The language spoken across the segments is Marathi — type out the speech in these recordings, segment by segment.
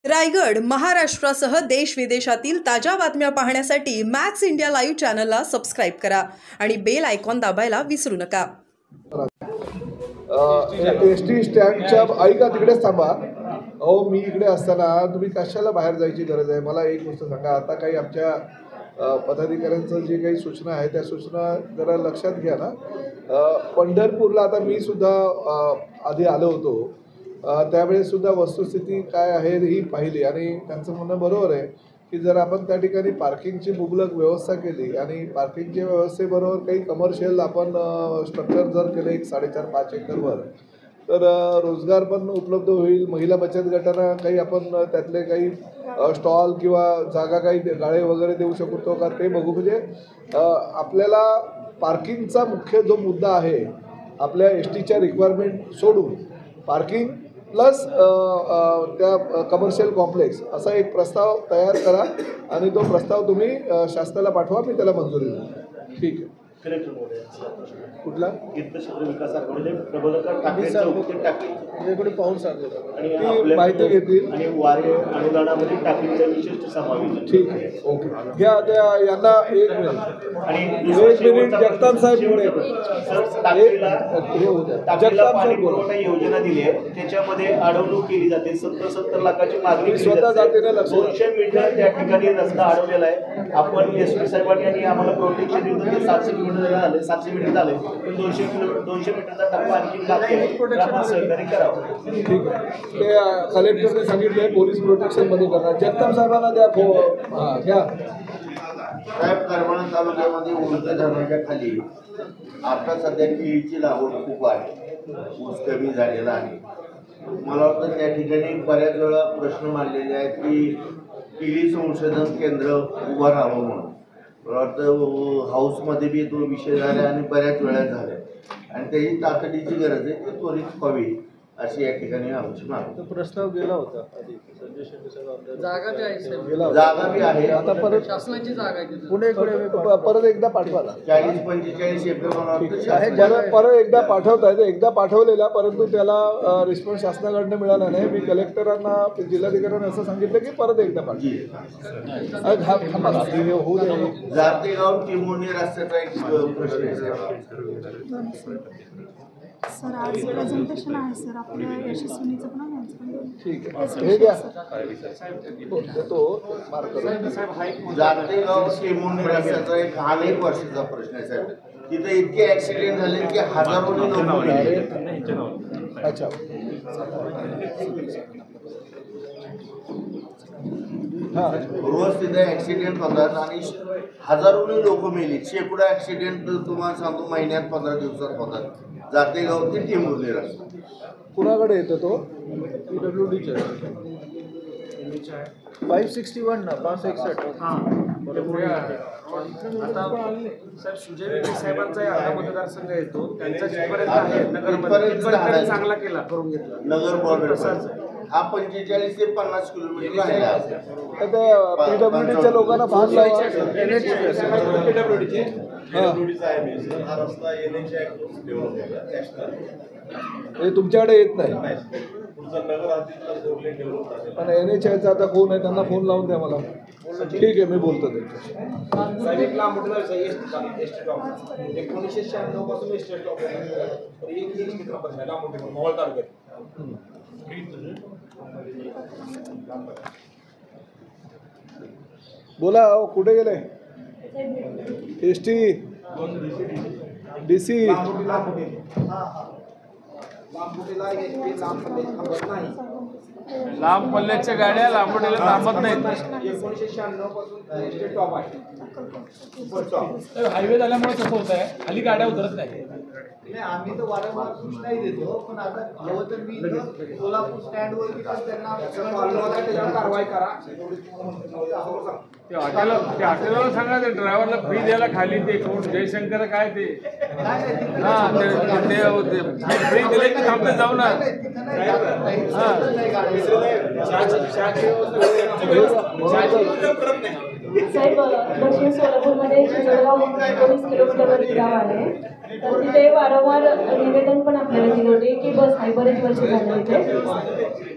रायगड महाराष्ट्रासह देश विदेशातील ताज्या बातम्या पाहण्यासाठी मॅक्स इंडिया लाईव्ह चॅनलला सबस्क्राइब करा आणि बेल आयकॉन दाबायला विसरू नका। एसटी स्टँडच्या ऐका तिकडेच थांबा। अहो मी इकडे असताना तुम्ही कशाला बाहेर जायची गरज आहे? मला एक गोष्ट सांगा, आता काही आमच्या पदाधिकाऱ्यांचं जे काही सूचना आहे त्या सूचना जरा लक्षात घ्या ना। पंढरपूरला आता मी सुद्धा आधी आलो होतो, त्यावेळेस सुद्धा वस्तुस्थिती काय आहे ही पाहिली आणि त्यांचं म्हणणं बरोबर आहे की जर आपण त्या ठिकाणी पार्किंगची मुबलक व्यवस्था केली आणि पार्किंगच्या व्यवस्थेबरोबर काही कमर्शियल आपण स्ट्रक्चर जर केलं 4.5-5 एकरवर, तर रोजगार पण उपलब्ध होईल। महिला बचत गटांना काही आपण त्यातले काही स्टॉल किंवा जागा काही गाळे वगैरे देऊ शकतो का ते बघू। म्हणजे आपल्याला पार्किंगचा मुख्य जो मुद्दा आहे, आपल्या एस टीच्या रिक्वायरमेंट सोडून पार्किंग प्लस त्या कमर्शियल कॉम्प्लेक्स असा एक प्रस्ताव तयार करा आणि तो प्रस्ताव तुम्ही शासनाला पाठवा, मी त्याला मंजुरी देतो। ठीक आहे। कुठला विकास आघाडीने प्रबोधक टाकले पाहून सांगतो आणि माहिती घेतील आणि वारे अनुदानामध्ये टाकलेल्या विशिष्ट समावेश। ठीक आहे, ओके। घ्या यांना एक मिनिट जगताप साहेब पुढे। जगताप साहेब पुरवठा योजना दिली आहे, त्याच्यामध्ये अडवणूक केली जाते। 70 लाखाची मागणी स्वतः जातीने 200 मीटर त्या ठिकाणी रस्ता अडवलेला आहे। आपण एसपी साहेबांनी आम्हाला प्रोटेक्शन दिलं ते 700 मीटर झाले, 700 मीटर झाले, पण 200 मीटरचा टप्पा आणखी लागतो, आपण सहकार्य करावं। ठीक आहे, ते कलेक्टरने सांगितले पोलीस प्रोटेक्शन मध्ये करणार। जगताप साहेबांना द्या घ्या साहेब। करमाळा तालुक्यामध्ये उलटे धरणाच्या खाली आता सध्या केळीची लागवड खूप आहे, ऊस कमी झालेला आहे। मला वाटतं त्या ठिकाणी बऱ्याच वेळा प्रश्न मांडलेले आहेत की केळी संशोधन केंद्र उभं राहावं म्हणून। मला वाटतं हाऊसमध्ये बी तो विषय झाला आणि बऱ्याच वेळा झाला आणि त्याची तातडीची गरज आहे, ते त्वरित व्हावी अशी या ठिकाणी आमची मागणी। प्रस्ताव गेला होता आधी, जागा बी आहे, आता परत शासनाची जागा आहे पुणे परत एकदा पाठवा ना। 40-45 एकर मला वाटतं परत एकदा पाठवताय, एकदा पाठवलेला परंतु त्याला रिस्पॉन्स शासनाकडनं मिळाला नाही। मी कलेक्टरांना जिल्हाधिकाऱ्यांना असं सांगितलं की परत एकदा पाठवा। होऊ दे। जातेगाव टिमोर्णी रस्त्याचा एक प्रश्न आहे सर, आज प्रेझेंटेशन आहे सर आपल्या यशस्विनीचं पण आहे। ठीक आहे, हे घ्या तो मार्क जातेगाव टिमोर्णी रस्त्याचा एक अनेक वर्षाचा प्रश्न आहे साहेब। तिथे इतके ऍक्सिडेंट झाले की हजारोनी लोक मेले। अच्छा, रोज तिथे ऍक्सिडेंट होतात आणि हजारोनी लोक मेली। शेकडो ऍक्सिडेंट तुम्हाला सांगतो महिन्यात 15 दिवसात होतात। जातेगाव ते टिमोर्णी रस्ता कुणाकडे येतो तो? PWDच्या 561 ना 561। आता साहेब सुजय विखे साहेबांचा या मतदारसंघ येतो, त्यांचा जिथपर्यंत आहे नगरमध्ये चांगला केला, करून घेतला। नगर बॉर्डर हा 45 ते 50 किलोमीटर राहिला। PWDच्या लोकांना भाग लावा। हे तुमच्याकडे येत नाही, पण NHAचा आता फोन आहे, त्यांना फोन लावून द्या मला। ठीक आहे, मी बोलतो त्यांच्याशी। 1996 पासून एसटी स्टॉप बोला, कुठे गेले? एसटी DC लांब पल्ल्याच्या गाड्या लांबडीला थांबत नाहीत। 1996 पासून एसटी स्टॉप आहे। हायवे झाल्यामुळे कसं होत आहे, खाली गाड्या उतरत नाही। आम्ही तर वारंवार सूचनाही देतो, पण आता हवं तर मी सोलापूर स्टँडवरती पण त्यांना कारवाई करा। ते हॉटेलला सांगा, ते ड्रायव्हरला फ्री द्यायला खाली ते कोण जयशंकर काय ते फ्री दिले की थांबते जाऊ ना। साहेब, दक्षिण सोलापूरमध्ये 40 किलोमीटरवरती गाव आहे, तर तिथे वारंवार निवेदन पण आपल्याला दिले होते की बस नाही, बरेच वर्ष झाले तिथे.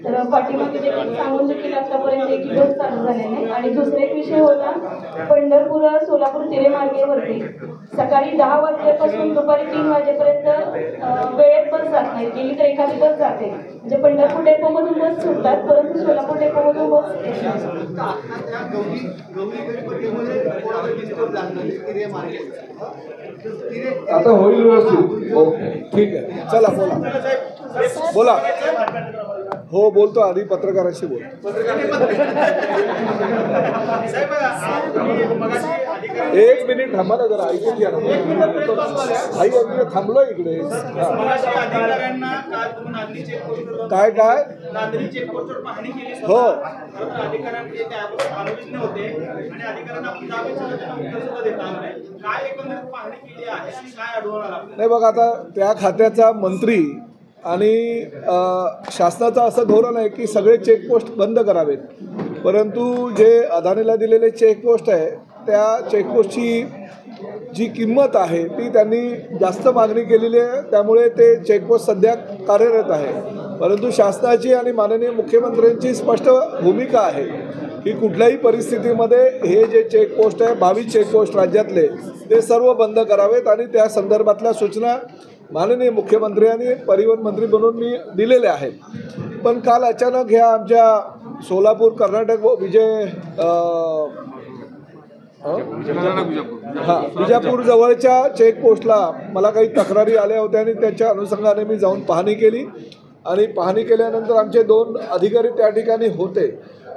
तर पाठीमागे देखील सांगून देखील आतापर्यंत एक बस चालू झाले नाही. आणि दुसरा एक विषय होता, पंढरपूर सोलापूर तिरेमार्गेवरती सकाळी 10 वाजल्यापासून दुपारी 3 वाजेपर्यंत वेळेत बस जात नाही. गेली तर एखादी बस जाते, म्हणजे पंढरपूर डेपोमधून बस सुटतात परंतु सोलापूर डेपोमधून बस येत नाही. आता होईल व्यवस्थित. ओके, ठीक आहे, चला बोला. हो, बोलतो. आधी पत्रकारांशी बोल. एक मिनिट थांबा ना जरा, ऐकून घ्या ना. आई थांबलो इकडे. काय नांदरी चेकपोस्टवर पाहणी केली. हो, अधिकाऱ्यांकडे आलोचने होते आणि अधिकाऱ्यांना उत्तर सुद्धा देता आलं नाही. काय एकंदरीत पाहणी केली आहे आणि काय आढळून आलं? नाही बघा, आता त्या खात्याचा मंत्री आणि शासनाचं असं धोरण आहे की सगळे चेकपोस्ट बंद करावेत, परंतु जे अदानीला दिलेले चेकपोस्ट आहे त्या चेकपोस्टची जी किंमत आहे ती त्यांनी जास्त मागणी केलेली आहे, त्यामुळे ते चेकपोस्ट सध्या कार्यरत आहे. परंतु शासनाची आणि माननीय मुख्यमंत्र्यांची स्पष्ट भूमिका आहे की कुठल्याही परिस्थितीमध्ये हे जे चेकपोस्ट आहे 22 चेकपोस्ट राज्यातले ते सर्व बंद करावेत आणि त्या संदर्भातल्या सूचना माननीय मुख्यमंत्री आणि परिवहन मंत्री बनवून मी दिलेले आहेत. पण काल अचानक ह्या आमच्या सोलापूर कर्नाटक विजापूर जवळच्या चेकपोस्टला मला काही तक्रारी आल्या होत्या आणि त्याच्या अनुषंगाने मी जाऊन पाहणी केली आणि पाहणी केल्यानंतर आमचे 2 अधिकारी त्या ठिकाणी होते.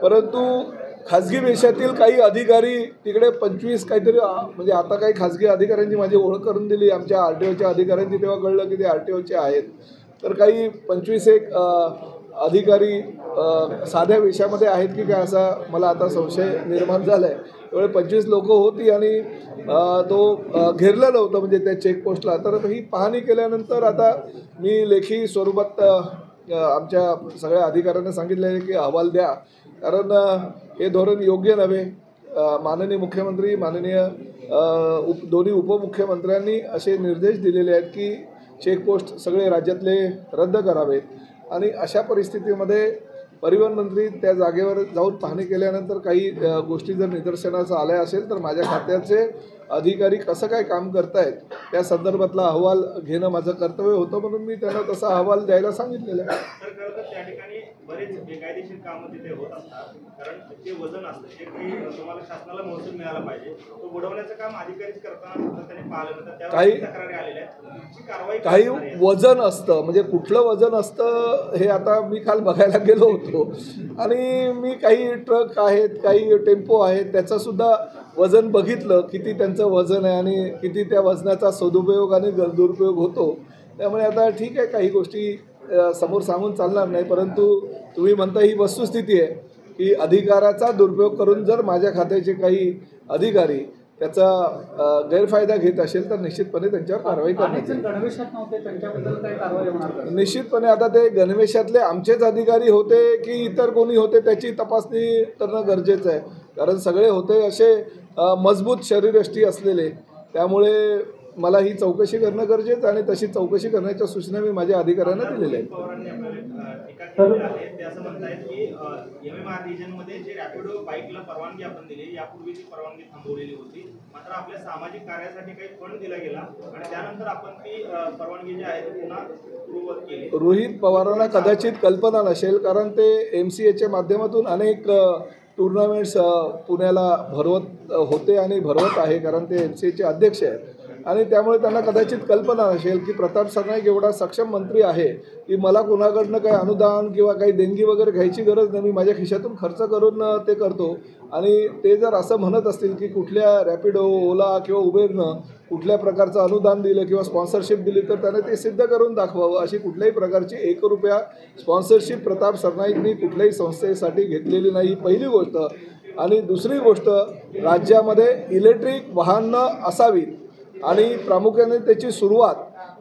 परंतु खाजगी देशातील काही अधिकारी तिकडे 25 काहीतरी, म्हणजे आता काही खाजगी अधिकाऱ्यांची माझी ओळख करून दिली आमच्या RTOच्या अधिकाऱ्यांची, तेव्हा कळलं की ते RTOचे आहेत. तर काही 25 अधिकारी साध्या वेशामध्ये आहेत की काय असा मला आता संशय निर्माण झाला आहे. त्यामुळे 25 लोकं होती आणि तो घेरलेलं होतं म्हणजे त्या चेकपोस्टला. तर ही पाहणी केल्यानंतर आता मी लेखी स्वरूपात आमच्या सगळ्या अधिकाऱ्यांना सांगितलं आहे की अहवाल द्या, कारण हे धोरण योग्य नव्हे. माननीय मुख्यमंत्री, माननीय दोन्ही उपमुख्यमंत्र्यांनी असे निर्देश दिलेले आहेत की चेकपोस्ट सगळे राज्यातले रद्द करावेत. आणि अशा परिस्थितीमध्ये परिवहन मंत्री त्या जागेवर जाऊन पाहणी केल्यानंतर काही गोष्टी जर निदर्शनास आल्या असेल तर माझ्या खात्याचे अधिकारी कसं काय काम करतायत त्या संदर्भातला अहवाल घेणं माझं कर्तव्य होतं, म्हणून मी त्यांना तसा अहवाल द्यायला सांगितलेला आहे. त्या ठिकाणी बरेच बेकायदेशीर कामं तिथे होत असतात, कारण ते वजन असतं जे काही तुम्हाला शासनाला महसूल मिळाला पाहिजे तो बुडवण्याचं काम अधिकारीच करताना त्यांनी पाहिलं नव्हतं. त्यावर तक्रारी आलेल्या आहेत. कारवाई काही वजन असतं, म्हणजे कुठलं वजन असतं हे आता मी काल बघायला गेलो होतो आणि मी काही ट्रक आहेत, काही टेम्पो आहेत, त्याचंसुद्धा वजन बघितलं किती त्यांचं वजन आहे आणि किती त्या वजनाचा सदुपयोग आणि दुरुपयोग होतो. त्यामुळे आता ठीक आहे, काही गोष्टी समोर सांगून चालणार नाही, परंतु तुम्ही म्हणता ही वस्तुस्थिती आहे की अधिकाराचा दुरुपयोग करून जर माझ्या खात्याचे काही अधिकारी त्याचा गैरफायदा घेत असेल तर निश्चितपणे त्यांच्यावर कारवाई करण्यात येईल. गणवेशात नव्हते त्यांच्याबद्दल काही कारवाई होणार? निश्चितपणे आता ते गणवेशातले आमचेच अधिकारी होते की इतर कोणी होते त्याची तपासणी करणं गरजेचं आहे, कारण सगळे होते असे मजबूत शरीरयष्टी असलेले. त्यामुळे मला ही चौकशी करणं गरजेचं आणि तशी चौकशी करण्याच्या सूचना मी माझ्या अधिकाऱ्यांना दिलेल्या आहेत. ते असं म्हणतायत की MMR रिजनमध्ये जे रॅपिडो बाईकला परवानगी आपण दिली, यापूर्वी ती परवानगी थांबवलेली होती, मात्र आपल्या सामाजिक कार्यासाठी काही फंड दिला गेला आणि त्यानंतर आपण ती परवानगी जी आहे ती पुन्हा पूर्ववत केली. रोहित पवारांना कदाचित कल्पना नसेल, कारण ते MCAच्या माध्यमातून अनेक टुर्नामेंट्स पुण्याला भरवत होते आणि भरवत आहे, कारण ते MCAचे अध्यक्ष आहेत आणि त्यामुळे त्यांना कदाचित कल्पना नसेल की प्रताप सरनाईक एवढा सक्षम मंत्री आहे की मला कोणाकडनं काही अनुदान किंवा काही देणगी वगैरे घ्यायची गरज नाही, मी माझ्या खिशातून खर्च करून ते करतो. आणि ते जर असं म्हणत असतील की कुठल्या रॅपिडो, ओला किंवा उबेरनं कुठल्या प्रकारचं अनुदान दिलं किंवा स्पॉन्सरशिप दिली तर त्याने ते सिद्ध करून दाखवावं. अशी कुठल्याही प्रकारची 1 रुपया स्पॉन्सरशिप प्रताप सरनाईकनी कुठल्याही संस्थेसाठी घेतलेली नाही, पहिली गोष्ट. आणि दुसरी गोष्ट, राज्यामध्ये इलेक्ट्रिक वाहनं असावीत आणि प्रामुख्याने त्याची सुरुवात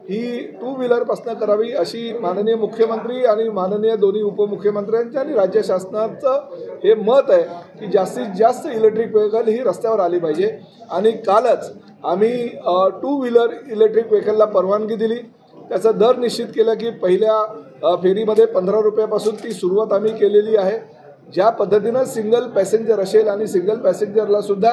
ही टू व्हीलरपासून करावी अशी माननीय मुख्यमंत्री आणि माननीय दोन्ही उपमुख्यमंत्र्यांचं आणि राज्य शासनाचं हे मत आहे की जास्तीत जास्त इलेक्ट्रिक व्हेकल ही रस्त्यावर आली पाहिजे. आणि कालच आम्ही टू व्हीलर इलेक्ट्रिक व्हेकलला परवानगी दिली. त्याचा दर निश्चित केला की पहिल्या फेरीमध्ये 15 रुपयापासून ती सुरुवात आम्ही केलेली आहे. ज्या पद्धतीनं सिंगल पॅसेंजर असेल आणि सिंगल पॅसेंजरला सुद्धा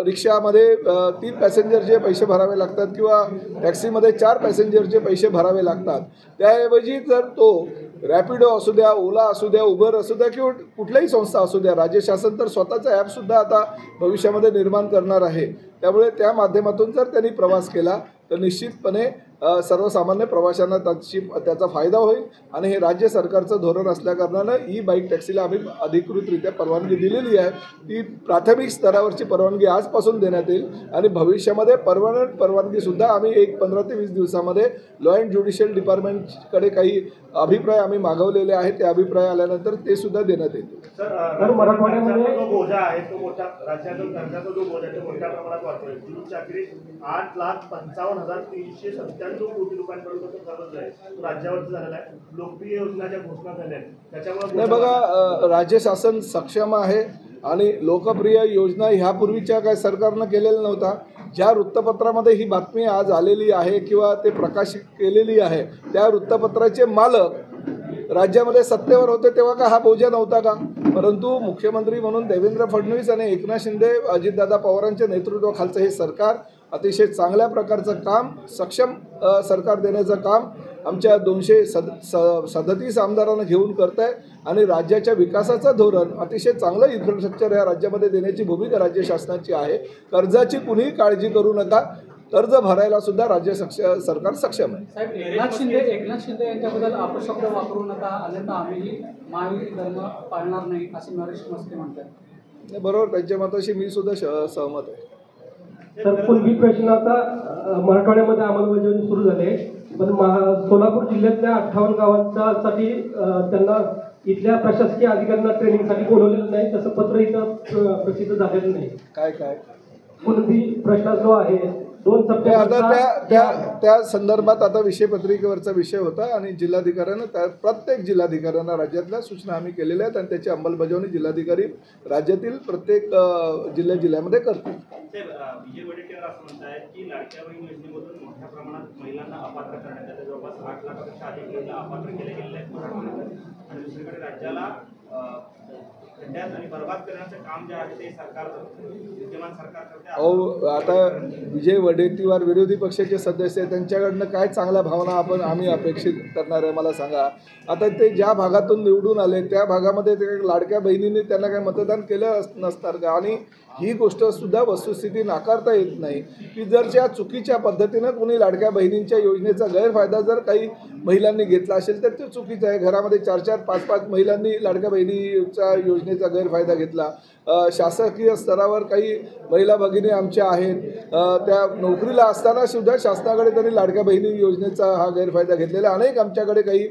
रिक्षामध्ये 3 पॅसेंजरचे पैसे भरावे लागतात किंवा टॅक्सीमध्ये 4 पॅसेंजरचे पैसे भरावे लागतात, त्याऐवजी जर तो रॅपिडो असू द्या, ओला असू द्या, उबर असू द्या किंवा कुठल्याही संस्था असू द्या, राज्य शासन तर स्वतःचं ॲपसुद्धा आता भविष्यामध्ये निर्माण करणार आहे. त्यामुळे त्या माध्यमातून जर त्यांनी प्रवास केला तर निश्चितपणे सर्वसामान्य प्रवाशांना त्याचा फायदा होईल. आणि हे राज्य सरकारचं धोरण असल्याकारणानं ई बाईक टॅक्सीला आम्ही अधिकृतरित्या परवानगी दिलेली आहे. ती प्राथमिक स्तरावरची परवानगी आजपासून देण्यात येईल आणि भविष्यामध्ये परमनंट परवानगीसुद्धा आम्ही 15 ते 20 दिवसामध्ये लॉ अँड ज्युडिशियल डिपार्टमेंटकडे काही अभिप्राय आम्ही मागवलेले आहेत. ते अभिप्राय आल्यानंतर ते सुद्धा देण्यात येतील. सर, मराठवाड्यामध्ये जो बोजा आहे तो मोठा राज्यातील कर्जाचा जो बोजा आहे तो मोठ्या प्रमाणात वाढतोय. जूनच्या अखेरीस 8,55,397 कोटी रुपयांपर्यंत कर्ज आहे तो राज्यावरती झालेला आहे. लोकप्रिय योजना ज्या घोषणा झाल्या आहेत त्याच्यामुळे नाही बघा, राज्य शासन सक्षम आहे आणि लोकप्रिय योजना ह्यापूर्वीच्या काय सरकारनं केलेल्या नव्हता. ज्या वृत्तपत्रामध्ये ही बातमी आज आलेली आहे किंवा ते प्रकाशित केलेली आहे त्या वृत्तपत्राचे मालक राज्यामध्ये सत्तेवर होते तेव्हा का हा बोजा नव्हता का? परंतु मुख्यमंत्री म्हणून देवेंद्र फडणवीस आणि एकनाथ शिंदे, अजितदादा पवारांच्या नेतृत्वाखालचं हे सरकार अतिशय चांगल्या प्रकारचं काम, सक्षम सरकार देण्याचं काम आमच्या 237 आमदारांना घेऊन करत आहे. आणि राज्याच्या विकासाचं धोरण अतिशय चांगलं इन्फ्रास्ट्रक्चर या राज्यामध्ये देण्याची भूमिका राज्य शासनाची आहे. कर्जाची कुणीही काळजी करू नका, कर्ज भरायला सुद्धा राज्य सरकार सक्षम आहे. साहेब, एकनाथ शिंदे यांच्याबद्दल अपशब्द वापरू नका, अन्यथा आम्ही महायुती धर्म पाळणार नाही असे नरेश मस्के म्हणतात. बरोबर, त्यांच्या मताशी मी सुद्धा सहमत आहे. तर कुणबी प्रश्न आता मराठवाड्यामध्ये अंमलबजावणी सुरू झाली, पण सोलापूर जिल्ह्यातल्या 58 गावांसाठी त्यांना इथल्या प्रशासकीय अधिकाऱ्यांना ट्रेनिंगसाठी बोलवलेलं नाही, तसं पत्र इथं प्रसिद्ध झालेलं नाही. काय कुणबी प्रश्न जो आहे 2 सप्टेंबर त्या संदर्भात आता विषयपत्रिकेवरचा विषय होता आणि जिल्हाधिकाऱ्यांना प्रत्येक जिल्हाधिकाऱ्यांना राज्यातल्या सूचना आम्ही केलेल्या आहेत आणि त्याची अंमलबजावणी जिल्हाधिकारी राज्यातील प्रत्येक जिल्ह्यामध्ये करतील. विजय वडेट्टीवार असं म्हणतात की लाडक्या बहीण योजनेमधून मोठ्या प्रमाणात महिलांना अपात्र करण्यात येतं. जवळपास 8 लाखापेक्षा अधिक महिला अपात्र केल्या गेलेल्या आहेत मराठवाड्यात. आणि दुसरीकडे राज्याला खड्ड्यात आणि बर्बाद करण्याचं काम जे आहे ते विद्यमान सरकार करते. आता विजय वडेट्टीवार विरोधी पक्षाचे सदस्य आहेत, त्यांच्याकडनं काय चांगल्या भावना आम्ही अपेक्षित करणार आहे मला सांगा. आता ते ज्या भागातून निवडून आले त्या भागामध्ये ते लाडक्या बहिणींनी त्यांना काय मतदान केलं नसणार का? आणि ही गोष्ट सुद्धा वस्तुस्थिती नाकारता येत नाही की जर त्या चुकीच्या पद्धतीनं कोणी लाडक्या बहिणींच्या योजनेचा गैरफायदा जर काही महिलांनी घेतला असेल तर ते चुकीचं आहे. घरामध्ये 4-4, 5-5 महिलांनी लाडक्या बहिणीच्या योजनेचा गैरफायदा घेतला. शासकीय स्तरावर काही महिला भगिनी आमच्या आहेत, त्या नोकरीला असताना सुद्धा शासनाकडे त्यांनी लाडक्या बहिणी योजनेचा हा गैरफायदा घेतलेला. अनेक आमच्याकडे काही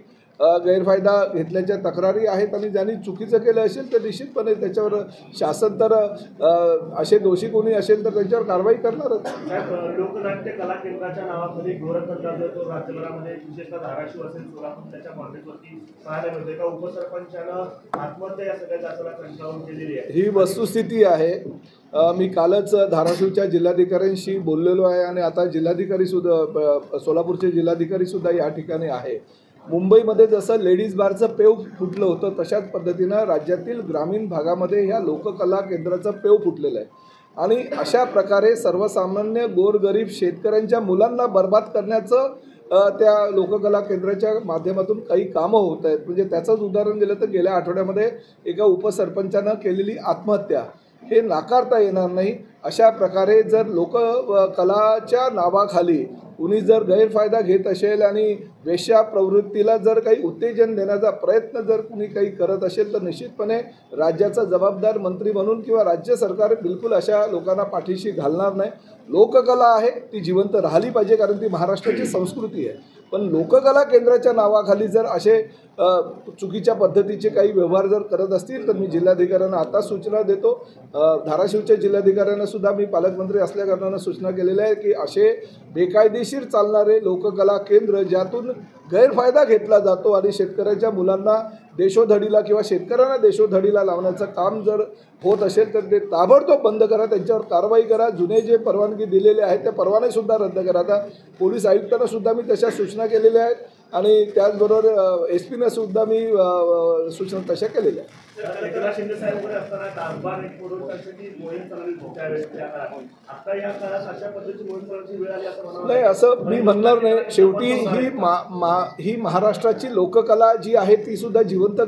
गैरफायदा घेतल्याच्या तक्रारी आहेत आणि ज्यांनी चुकीचं केलं असेल तर निश्चितपणे त्याच्यावर शासन तर असे दोषी कोणी असेल तर त्यांच्यावर कारवाई करणारच. लोकनाट्य कला केंद्राच्या नावाखाली घोरखंड तो राज्यभरामध्ये विशेषतः धाराशिव असेल, सोलापूर त्याच्या कॉन्टेक्टवरती पाहायला मिळते. एका उपसरपंचानं आत्महत्या या सगळ्या जातीला कंटाळून केलेली आहे. ही वस्तुस्थिती आहे. मी कालच धाराशिवच्या जिल्हाधिकाऱ्यांशी बोललेलो आहे आणि आता जिल्हाधिकारीसुद्धा सोलापूरचे जिल्हाधिकारीसुद्धा या ठिकाणी आहे. मुंबईमध्ये जसं लेडीज बारचं पेव फुटलं होतं तशाच पद्धतीनं राज्यातील ग्रामीण भागामध्ये ह्या लोककला केंद्राचं पेव फुटलेलं आहे. आणि अशा प्रकारे सर्वसामान्य गोरगरीब शेतकऱ्यांच्या मुलांना बर्बाद करण्याचं त्या लोककला केंद्राच्या माध्यमातून काही कामं होत आहेत. म्हणजे त्याचंच उदाहरण दिलं तर गेल्या आठवड्यामध्ये एका उपसरपंचानं केलेली आत्महत्या हे नाकारता येणार नाही. अशा प्रकारे जर लोककलाच्या नावाखाली कुणी जर गैरफायदा घेत असेल आणि वेश्या प्रवृत्तीला जर काही उत्तेजन देण्याचा प्रयत्न जर कुणी काही करत असेल तर निश्चितपणे राज्याचा जबाबदार मंत्री म्हणून किंवा राज्य सरकार बिलकुल अशा लोकांना पाठीशी घालणार नाही. लोककला आहे ती जिवंत राहिली पाहिजे कारण ती महाराष्ट्राची संस्कृती आहे पण लोककला केंद्राच्या नावाखाली जर असे चुकीच्या पद्धतीचे काही व्यवहार जर करत असतील तर मी जिल्हाधिकाऱ्यांना आता सूचना देतो. धाराशिवच्या जिल्हाधिकाऱ्यांना सुद्धा मी पालकमंत्री असल्याकारणानं सूचना केलेल्या आहे की असे बेकायदेशीर चालणारे लोककला केंद्र ज्यातून गैरफायदा घेतला जातो आणि शेतकऱ्याच्या मुलांना देशोधडीला किंवा शेतकऱ्यांना देशोधडीला लावण्याचं काम जर होत असेल तर ते ताबडतोब बंद करा, त्यांच्यावर कारवाई करा. जुने जे परवानगी दिलेले आहेत ते परवानेसुद्धा रद्द करा. आता पोलीस आयुक्तांना सुद्धा मी तशा सूचना केलेल्या आहेत आणि त्याचबरोबर SP ने सुद्धा मी सूचना तशा केलेल्या आहेत. एकनाथ शिंदे साहेब वगैरे असताना कारभार एक मोडवण्यासाठी मोहीम चालवली त्यावेळेस त्या काळात. आता या काळात अशा पद्धतीची मोहीम चालवण्याची वेळ आली असं मला नाही, असं मी म्हणणार नाही. शेवटी ही महाराष्ट्राची लोककला जी आहे ती सुद्धा जिवंत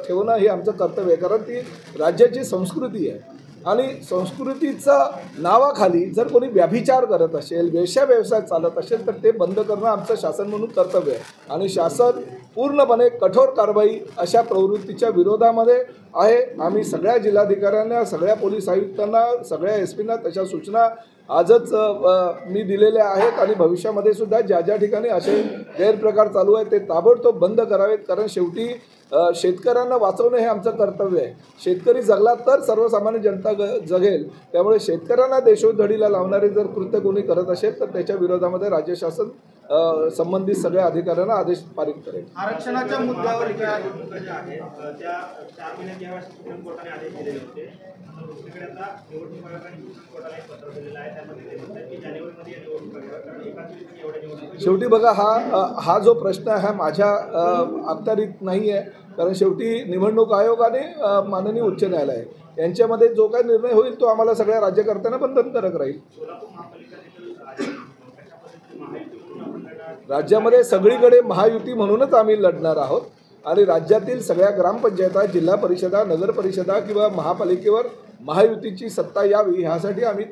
ठेवणं हे आमचं कर्तव्य आहे, कारण ती राज्याची संस्कृती आहे आणि संस्कृतीचा नावाखाली जर कोणी व्यभिचार करत असेल, वेश्या व्यवसाय चालत असेल तर ते बंद करणं आमचं शासन म्हणून कर्तव्य आहे आणि शासन पूर्णपणे कठोर कारवाई अशा प्रवृत्तीच्या विरोधामध्ये आहे. आम्ही सगळ्या जिल्हाधिकाऱ्यांना, सगळ्या पोलीस आयुक्तांना, सगळ्या SP ना तशा सूचना आजच मी दिलेल्या आहेत आणि भविष्यामध्ये सुद्धा ज्या ज्या ठिकाणी असे गैरप्रकार चालू आहेत ते ताबडतोब बंद करावेत, कारण शेवटी शेतकऱ्यांना वाचवणं हे आमचं कर्तव्य आहे. शेतकरी जगला तर सर्वसामान्य जनता जगेल. त्यामुळे शेतकऱ्यांना देशोधडीला लावणारे जर कृत्य कोणी करत असेल तर त्याच्या विरोधामध्ये राज्य शासन संबंधित सगळ्या अधिकाऱ्यांना आदेश पारित करेल. आरक्षणाच्या मुद्द्यावर ज्या आहेत त्या 4 महिन्यात यावेळी सुप्रीम कोर्टाने आदेश दिलेले होते. दुसरीकडे आता निवडणूक आयोगाने सुप्रीम कोर्टाला एक पत्र दिलेलं आहे, त्यामध्ये ते म्हणतात की जानेवारीमध्ये या निवडणूक आयोगावर, कारण एकाच वेळी एवढ्या निवडणूक. शेवटी बघा हा जो प्रश्न आहे हा माझ्या अखत्यारीत नाही आहे, कारण शेवटी निवडणूक आयोग आणि माननीय उच्च न्यायालय यांच्यामध्ये जो काही निर्णय होईल तो आम्हाला सगळ्या राज्यकर्त्यांना बंधनकारक राहील. राज्यामध्ये सगळीकडे महायुती म्हणूनच आम्ही लढणार आहोत आणि राज्यातील सगळ्या ग्रामपंचायता, जिल्हा परिषदा, नगर परिषदा किंवा महापालिकेवर महायुतीची सत्ता यावी ह्यासाठी आम्ही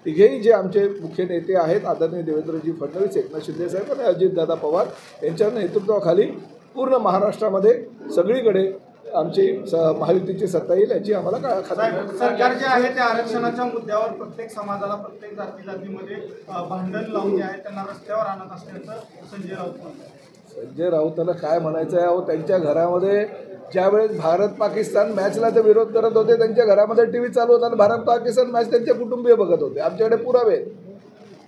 तिघेही जे आमचे मुख्य नेते आहेत आदरणीय देवेंद्रजी फडणवीस, एकनाथ शिंदे साहेब आणि अजितदादा पवार यांच्या नेतृत्वाखाली पूर्ण महाराष्ट्रामध्ये सगळीकडे आमची महायुतीची सत्ता येईल याची आम्हाला खात्री. सरकार जे आहे त्या आरक्षणाच्या मुद्द्यावर प्रत्येक समाजाला, प्रत्येक जातीमध्ये भांडण लावून जे आहे त्यांना रस्त्यावर आणत असल्याचं संजय राऊत म्हणतात. संजय राऊतांना काय म्हणायचं आहे, त्यांच्या घरामध्ये ज्यावेळेस भारत पाकिस्तान मॅचला ते विरोध करत होते त्यांच्या घरामध्ये TV चालू होता आणि भारत पाकिस्तान मॅच त्यांचे कुटुंबीय बघत होते. आमच्याकडे पुरावे आहेत.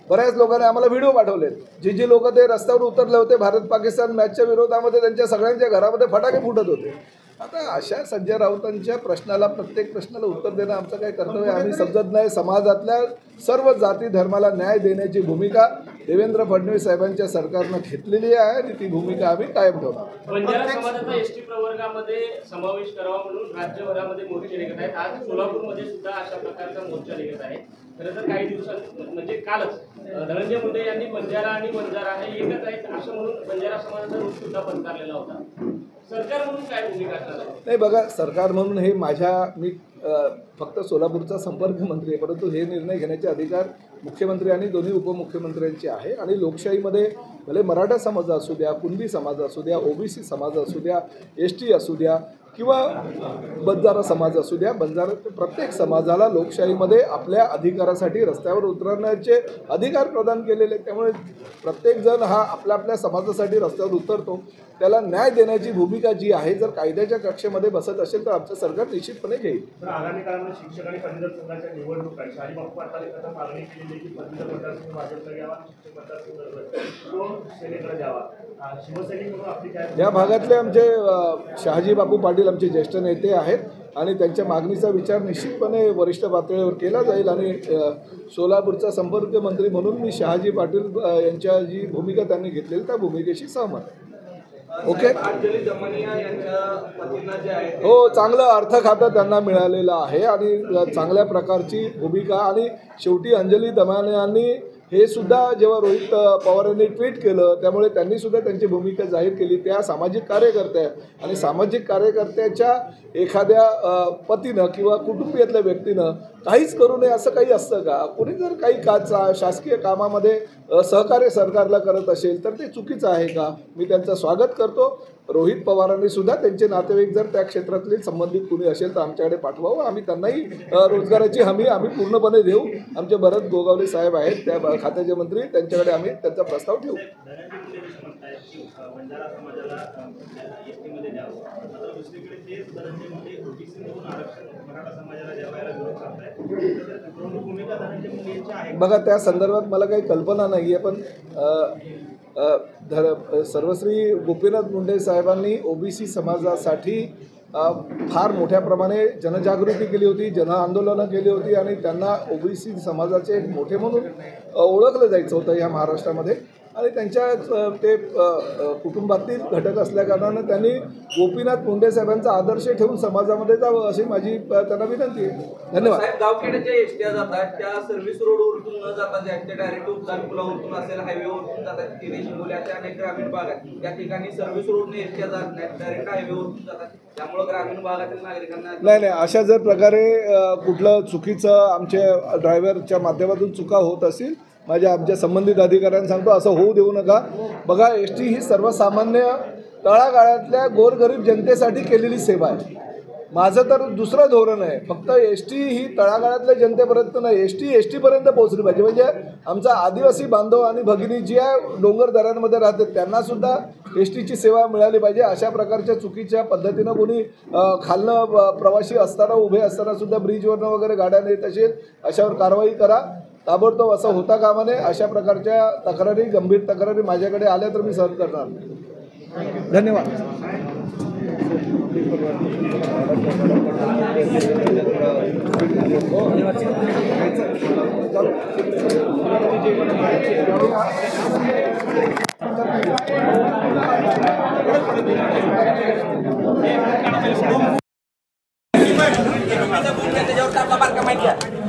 बऱ्याच लोकांनी आम्हाला व्हिडिओ पाठवलेत. जी लोक ते रस्त्यावर उतरले होते भारत पाकिस्तान मॅचच्या विरोधामध्ये त्यांच्या सगळ्यांच्या घरामध्ये फटाके फुटत होते. आता अशा संजय राऊतांच्या प्रश्नाला, प्रत्येक प्रश्नाला उत्तर देणं आमचं काय कर्तव्य आम्ही समजत नाही. समाजातल्या सर्व जाती धर्माला न्याय देण्याची भूमिका देवेंद्र फडणवीस साहेबांच्या सरकारनं घेतलेली आहे आणि ती भूमिका आम्ही कायम ठेवणार. बंजारा समाजाचा ST प्रवर्गामध्ये समावेश करावा म्हणून राज्यभरामध्ये मोर्चे निघत आहेत. आज सोलापूरमध्ये सुद्धा अशा प्रकारचा मोर्चा निघत आहे. खरं तर काही दिवसांत म्हणजे कालच धनंजय मुंडे यांनी बंजारा आणि बंजारा हे एकच आहेत असं म्हणून बंजारा समाजाचा रूप सुद्धा पत्कारलेला होता. सरकार म्हणून काय भूमिका असणार आहे? नाही बघा, सरकार म्हणून हे मी फक्त सोलापूरचा संपर्क मंत्री आहे, परंतु हे निर्णय घेण्याचे अधिकार मुख्यमंत्री आणि दोन्ही उपमुख्यमंत्र्यांचे आहे. आणि लोकशाहीमध्ये भले मराठा समाज असू द्या, कुणबी समाज असू द्या, OBC समाज असू द्या, ST असू द्या किंवा बंजारा समाज असू द्या, प्रत्येक समाजाला लोकशाहीमध्ये आपल्या अधिकारासाठी रस्त्यावर उतरण्याचे अधिकार प्रदान केलेले आहेत. त्यामुळे प्रत्येकजण हा आपल्या समाजासाठी रस्त्यावर उतरतो. त्याला न्याय देण्याची भूमिका जी आहे जर कायद्याच्या कक्षेमध्ये बसत असेल तर आमचं सरकार निश्चितपणे घेईल. तर आगामी काळामध्ये शिक्षक आणि पदवीधर संघाच्या निवडणूक आहे. शहाजीबापू पाटलांनी आता मागणी केलेली की पदवीधर मतदारसंघ भाजपला घ्यावा, शिक्षक मतदारसंघ सेनेकडे द्यावा. शिवसैनिक म्हणून आपली काय या भागातले आमचे शहाजीबापू पाटील आमचे ज्येष्ठ नेते आहेत आणि त्यांच्या मागणीचा विचार निश्चितपणे वरिष्ठ पातळीवर केला जाईल आणि सोलापूरचा संपर्क मंत्री म्हणून मी शहाजी पाटील यांच्या जी भूमिका त्यांनी घेतलेली त्या भूमिकेशी सहमत आहे. ओके. हो, चांगलं अर्थ खातं त्यांना मिळालेलं आहे आणि चांगल्या प्रकारची भूमिका. आणि शेवटी अंजली दमाने यांनी हे सुद्धा जेव्हा रोहित पवार यांनी ट्विट केलं त्यामुळे त्यांनी सुद्धा त्यांची भूमिका जाहीर केली. त्या सामाजिक कार्यकर्त्या आणि सामाजिक कार्यकर्त्याच्या एखाद्या पतीनं किंवा कुटुंबियातल्या व्यक्तीनं काहीच करू नये असं काही असतं का? कोणी जर काही शासकीय कामामध्ये सहकार्य सरकारला करत असेल तर ते चुकीचं आहे का? मी त्यांचं स्वागत करतो. रोहित पवारांनी सुद्धा त्यांचे नातेवाईक जर त्या क्षेत्रातले संबंधित कुणी असेल तर आमच्याकडे पाठवावं. आम्ही त्यांनाही रोजगाराची हमी आम्ही पूर्णपणे देऊ. आमचे भरत गोगावले साहेब आहेत त्या खात्याचे मंत्री, त्यांच्याकडे आम्ही त्यांचा प्रस्ताव ठेवू. बंजारा समाजाला एसटी मध्ये द्यावं, मात्र दुसरीकडे तेच धनंजय मुंडे ओबीसी मधून आरक्षण मराठा समाजाला द्यावायला विरोध करतायत. भूमिका धनंजय मुंडे यांची आहे. बघा, त्या संदर्भात मला काही कल्पना नाही आहे, पण सर्वश्री गोपीनाथ मुंडे साहेबांनी ओबीसी समाजासाठी फार मोठ्या प्रमाणे जनजागृती केली होती, जनआंदोलनं केली होती आणि त्यांना ओबीसी समाजाचे एक मोठे म्हणून ओळखलं जायचं होतं या महाराष्ट्रामध्ये. आणि त्यांच्या ते कुटुंबातील घटक असल्याकारणानं त्यांनी गोपीनाथ मुंडे साहेबांचा आदर्श ठेवून समाजामध्ये जावं अशी माझी त्यांना विनंती आहे. धन्यवाद. गावखेड्याच्या एसट्या जातात त्या सर्व्हिस रोडवरून न जाता ज्या डायरेक्ट उपदान पुलावरून असेल हायवेवरून जातात, तिथे शिंगोल्याच्या अनेक ग्रामीण भागात त्या ठिकाणी सर्व्हिस रोडने एसट्या जात नाहीत, डायरेक्ट हायवेवरून जातात. त्यामुळे ग्रामीण भागातील नागरिकांना नाही अशा जर प्रकारे कुठलं चुकीचं आमच्या ड्रायव्हरच्या माध्यमातून चुका होत असतील, आमच्या संबंधित अधिकाऱ्यांना सांगतो असं होऊ देऊ नका. बघा, एस टी ही सर्वसामान्य तळागाळातल्या गोरगरीब जनतेसाठी केलेली सेवा आहे. माझं तर दुसरं धोरण आहे, फक्त एस टी ही तळागाळातल्या जनतेपर्यंत नाही, एस टीपर्यंत पोहोचली पाहिजे. म्हणजे आमचा आदिवासी बांधव आणि भगिनी जी आहे डोंगर दऱ्यांमध्ये राहतात त्यांनासुद्धा एस टीची सेवा मिळाली पाहिजे. अशा प्रकारच्या चुकीच्या पद्धतीनं कोणी खालनं प्रवासी असताना उभे असतानासुद्धा ब्रिजवरनं वगैरे गाड्या नेत असेल अशावर कारवाई करा ताबडतोब. असं होता कामा नये. अशा प्रकारच्या तक्रारी, गंभीर तक्रारी माझ्याकडे आल्या तर मी सहन करणार. धन्यवाद. त्याच्यावर